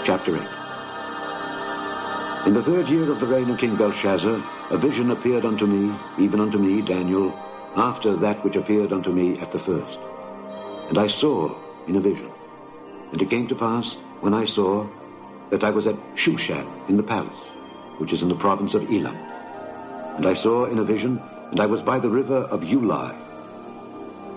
Chapter 8. In the 3rd year of the reign of King Belshazzar, a vision appeared unto me, even unto me, Daniel, after that which appeared unto me at the first. And I saw in a vision. And it came to pass, when I saw, that I was at Shushan in the palace, which is in the province of Elam. And I saw in a vision, and I was by the river of Ulai.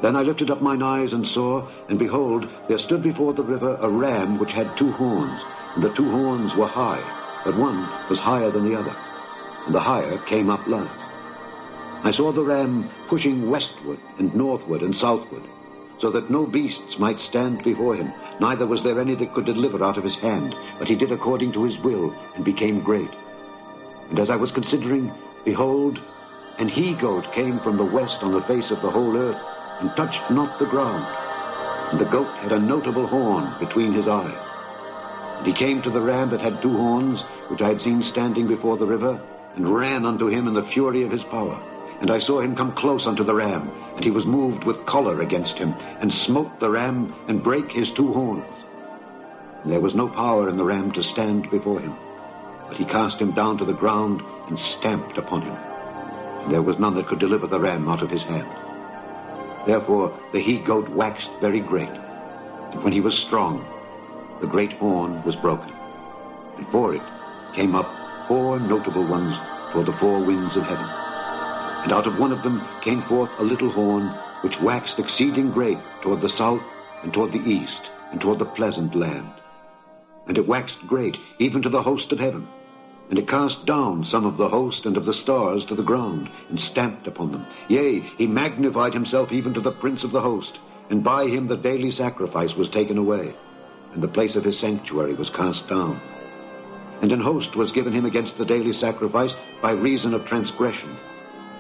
Then I lifted up mine eyes and saw, and behold, there stood before the river a ram which had 2 horns, and the 2 horns were high, but one was higher than the other, and the higher came up last. I saw the ram pushing westward and northward and southward, so that no beasts might stand before him, neither was there any that could deliver out of his hand, but he did according to his will, and became great. And as I was considering, behold, an he-goat came from the west on the face of the whole earth, and touched not the ground. And the goat had a notable horn between his eyes. And he came to the ram that had 2 horns, which I had seen standing before the river, and ran unto him in the fury of his power. And I saw him come close unto the ram, and he was moved with choler against him, and smote the ram, and brake his 2 horns. And there was no power in the ram to stand before him, but he cast him down to the ground, and stamped upon him. And there was none that could deliver the ram out of his hand. Therefore the he-goat waxed very great, and when he was strong, the great horn was broken. And for it came up 4 notable ones for the 4 winds of heaven. And out of one of them came forth a little horn, which waxed exceeding great toward the south, and toward the east, and toward the pleasant land. And it waxed great, even to the host of heaven. And it cast down some of the host and of the stars to the ground, and stamped upon them. Yea, he magnified himself even to the prince of the host, and by him the daily sacrifice was taken away, and the place of his sanctuary was cast down. And an host was given him against the daily sacrifice by reason of transgression,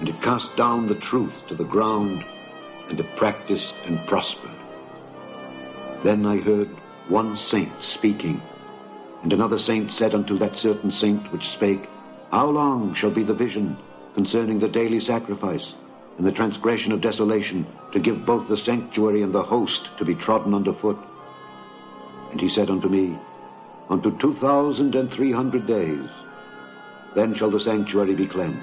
and it cast down the truth to the ground, and it practiced and prospered. Then I heard one saint speaking, and another saint said unto that certain saint which spake, How long shall be the vision concerning the daily sacrifice, and the transgression of desolation, to give both the sanctuary and the host to be trodden under foot? And he said unto me, Unto 2,300 days, then shall the sanctuary be cleansed.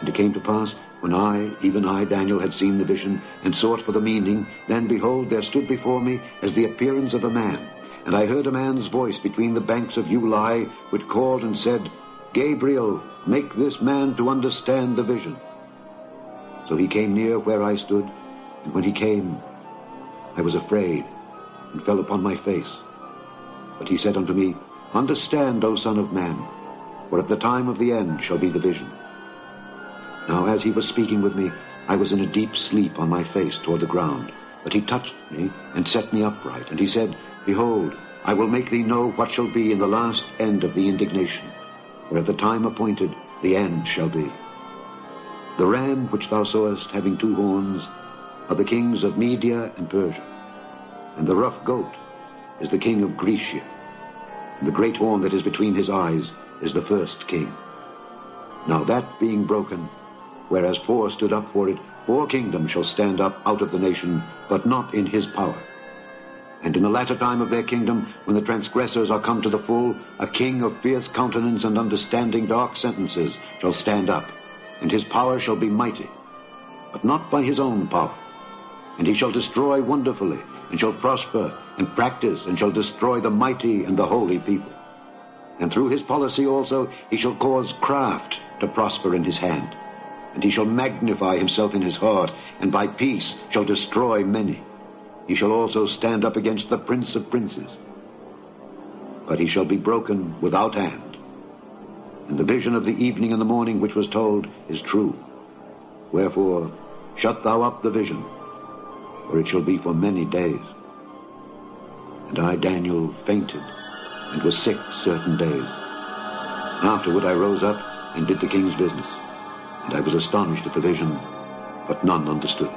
And it came to pass, when I, even I, Daniel, had seen the vision, and sought for the meaning, then, behold, there stood before me as the appearance of a man. And I heard a man's voice between the banks of Ulai, which called and said, Gabriel, make this man to understand the vision. So he came near where I stood, and when he came, I was afraid, and fell upon my face. But he said unto me, Understand, O Son of Man, for at the time of the end shall be the vision. Now as he was speaking with me, I was in a deep sleep on my face toward the ground. But he touched me, and set me upright. And he said, Behold, I will make thee know what shall be in the last end of the indignation, for at the time appointed the end shall be. The ram which thou sawest having 2 horns are the kings of Media and Persia, and the rough goat is the king of Grecia, and the great horn that is between his eyes is the first king. Now that being broken, whereas 4 stood up for it, 4 kingdoms shall stand up out of the nation, but not in his power. And in the latter time of their kingdom, when the transgressors are come to the full, a king of fierce countenance and understanding dark sentences shall stand up, and his power shall be mighty, but not by his own power. And he shall destroy wonderfully, and shall prosper, and practice, and shall destroy the mighty and the holy people. And through his policy also he shall cause craft to prosper in his hand. And he shall magnify himself in his heart, and by peace shall destroy many. He shall also stand up against the prince of princes. But he shall be broken without hand. And the vision of the evening and the morning which was told is true. Wherefore, shut thou up the vision, for it shall be for many days. And I, Daniel, fainted, and was sick certain days. Afterward I rose up, and did the king's business. And I was astonished at the vision, but none understood.